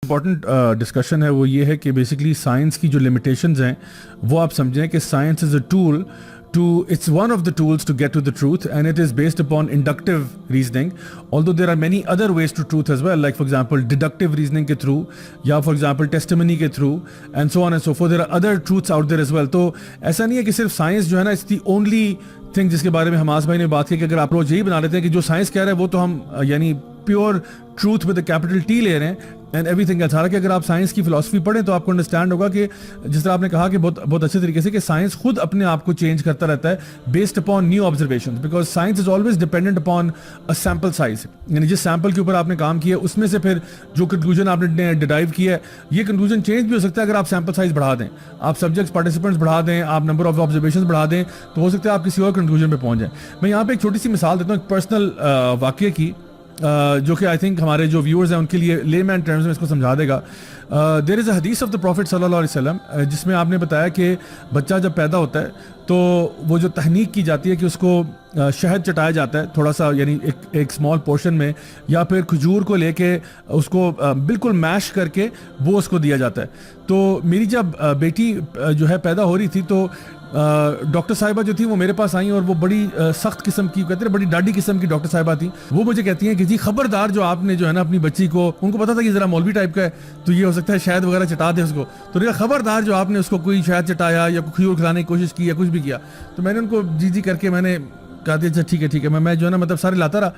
Important discussion ہے وہ یہ ہے کہ بیسکلی سائنس کی جو لمیٹیشنز ہیں وہ آپ سمجھیں کہ science is a tool it's one of the tools to get to the truth, and it is based upon inductive reasoning, although there are many other ways to truth as well, like for example deductive reasoning ke through, ya for example testimony ke through, and so on and so forth. There are other truths out there as well. تو ایسا نہیں ہے کہ صرف science جو ہے نا it's the only thing جس کے بارے میں حماس بھائی نے بات کی کہ اگر آپ روز یہی بنا لیتے ہیں کہ جو سائنس کہہ رہا ہے وہ تو ہم یعنی pure truth with capital T لے رہے ہیں اینڈ ایوری تھنگ ایلس. حالانکہ اگر آپ سائنس کی فلاسفی پڑھیں تو آپ کو انڈرسٹینڈ ہوگا کہ جس طرح آپ نے کہا کہ بہت اچھے طریقے سے کہ سائنس خود اپنے آپ کو چینج کرتا رہتا ہے based upon new observations, because science is always dependent upon a sample size. یعنی جس سیمپل کے اوپر آپ نے کام کیا ہے اس میں سے پھر جو کنکلوژن آپ نے ڈرائیو کیا ہے یہ کنکلوژن چینج بھی ہو سکتا ہے اگر آپ سیمپل سائز بڑھا دیں, آپ سبجیکٹس پارٹیسپینٹس بڑھا دیں, آپ نمبر آف آبزرویشنز بڑھا دیں, تو ہو سکتا ہے آپ کسی اور کنکلوژن پہ پہنچ جائیں. میں یہاں پہ ایک چھوٹی سی مثال دیتا ہوں ایک پرسنل واقعے کی جو کہ آئی تھنک ہمارے جو ویورز ہیں ان کے لیے لے مین ٹرمز میں اس کو سمجھا دے گا. دیر از اے حدیث آف دا پروفٹ صلی اللہ علیہ وسلم جس میں آپ نے بتایا کہ بچہ جب پیدا ہوتا ہے تو وہ جو تحنیک کی جاتی ہے کہ اس کو شہد چٹایا جاتا ہے تھوڑا سا, یعنی ایک اسمال پورشن میں, یا پھر کھجور کو لے کے اس کو بالکل میش کر کے وہ اس کو دیا جاتا ہے. تو میری جب بیٹی جو ہے پیدا ہو رہی تھی تو ڈاکٹر صاحبہ جو تھی وہ میرے پاس آئیں اور وہ بڑی سخت قسم کی کہتے ہیں بڑی ڈاڈی قسم کی ڈاکٹر صاحبہ تھیں. وہ مجھے کہتی ہیں کہ جی خبردار جو آپ نے جو ہے نا اپنی بچی کو, ان کو پتا تھا کہ ذرا مولوی ٹائپ کا ہے تو یہ ہو سکتا ہے شہد وغیرہ چٹا دے اس کو, تو خبردار جو آپ نے اس کو کوئی شہد چٹایا یا کوئی کھجور کھلانے کی کوشش کی یا کچھ بھی کیا. تو میں نے ان کو جی کر کے میں نے کہا دیا اچھا ٹھیک ہے میں جو ہے نا مطلب سارے لاتا رہا.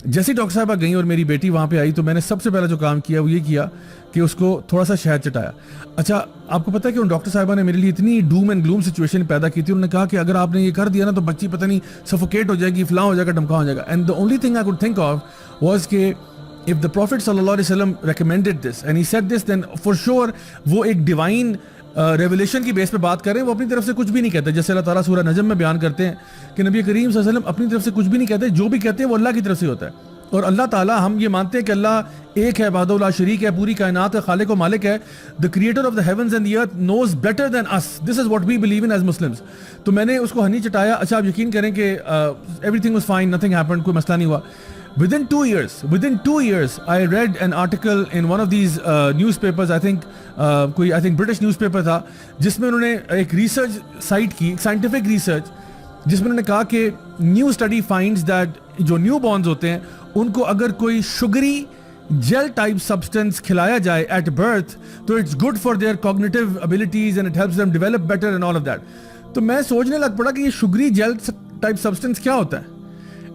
جیسے ڈاکٹر صاحبہ گئیں اور میری بیٹی وہاں پہ آئی تو میں نے سب سے پہلا جو کام کیا وہ یہ کیا کہ اس کو تھوڑا سا شہد چٹایا. اچھا آپ کو پتہ ہے کہ ان ڈاکٹر صاحبہ نے میرے لیے اتنی ڈوم اینڈ گلوم سچویشن پیدا کی تھی. انہوں نے کہا کہ اگر آپ نے یہ کر دیا نا تو بچی پتہ نہیں سفوکیٹ ہو جائے گی, فلاں ہو جائے گا, ڈمکا ہو جائے گا. And the only thing I could think of was کہ if the Prophet صلی اللہ علیہ وسلم recommended this and he said this then for sure وہ ایک ڈیوائن ریولیشن کی بیس پہ بات کر رہے ہیں, وہ اپنی طرف سے کچھ بھی نہیں کہتے. جیسے اللہ تعالیٰ سورہ نجم میں بیان کرتے ہیں کہ نبی کریم صلی اللہ علیہ وسلم اپنی طرف سے کچھ بھی نہیں کہتے, جو بھی کہتے ہیں وہ اللہ کی طرف سے ہوتا ہے. اور اللہ تعالیٰ ہم یہ مانتے ہیں کہ اللہ ایک ہے, وحدہ لا شریک ہے, پوری کائنات کا خالق و مالک ہے. the creator of the heavens and the earth knows better than us. this is what we believe in as Muslims. تو میں نے اس کو ہنی چٹایا. اچھا آپ یقین کریں کہ everything was fine, nothing happened, کوئی مسئلہ نہیں ہوا. within 2 years I read an article in one of these newspapers, I think British newspaper تھا, جس میں انہوں نے ایک ریسرچ سائٹ کی, سائنٹیفک ریسرچ, جس میں انہوں نے کہا کہ نیو اسٹڈی فائنڈز دیٹ جو نیو بورنز ہوتے ہیں ان کو اگر کوئی شگری جیل ٹائپ سبسٹنس کھلایا جائے ایٹ برتھ تو it's good for their cognitive abilities and it helps them develop better and all of that. تو میں سوچنے لگ پڑا کہ یہ شگری جیل ٹائپ سبسٹنس کیا ہوتا ہے.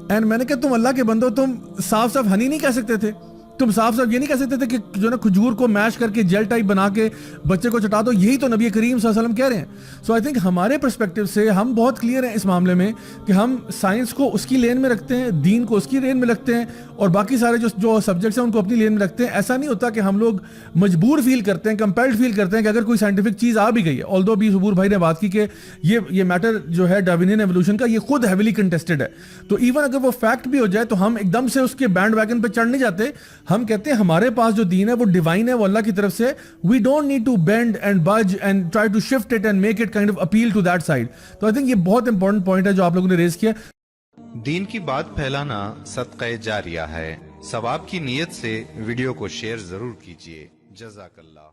اینڈ میں نے کہا تم اللہ کے بندو, تم صاف ہنی نہیں کہہ سکتے تھے, تم صاف یہ نہیں کہہ سکتے تھے کہ جو نا کھجور کو میش کر کے جیل ٹائپ بنا کے بچے کو چٹا دو. یہی تو نبی کریم صلی اللہ علیہ وسلم کہہ رہے ہیں. سو آئی تھنک ہمارے پرسپیکٹو سے ہم بہت کلیئر ہیں اس معاملے میں کہ ہم سائنس کو اس کی لین میں رکھتے ہیں, دین کو اس کی لین میں رکھتے ہیں, اور باقی سارے جو سبجیکٹس ہیں ان کو اپنی لین میں رکھتے ہیں. ایسا نہیں ہوتا کہ ہم لوگ مجبور فیل کرتے ہیں, کمپیلڈ فیل کرتے ہیں کہ اگر کوئی سائنٹیفک چیز آ بھی گئی ہے. آلدو بھی صبور بھائی نے بات کی کہ یہ میٹر جو ہے ڈارونین ایوولوشن کا یہ خود ہیویلی کنٹیسٹڈ ہے, تو ایون اگر وہ فیکٹ بھی ہو جائے تو ہم ایک دم سے اس کے بینڈ ویگن پہ چڑھ نہیں جاتے. ہم کہتے ہیں ہمارے پاس جو دین ہے وہ ڈیوائن ہے, وہ اللہ کی طرف سے. We don't need to bend and budge and try to shift it and make it kind of appeal to that side. تو آئی تھنک یہ بہت امپورٹنٹ پوائنٹ ہے جو آپ لوگوں نے ریز کیا. دین کی بات پھیلانا صدقہ جاریہ ہے. ثواب کی نیت سے ویڈیو کو شیئر ضرور کیجیے. جزاک اللہ.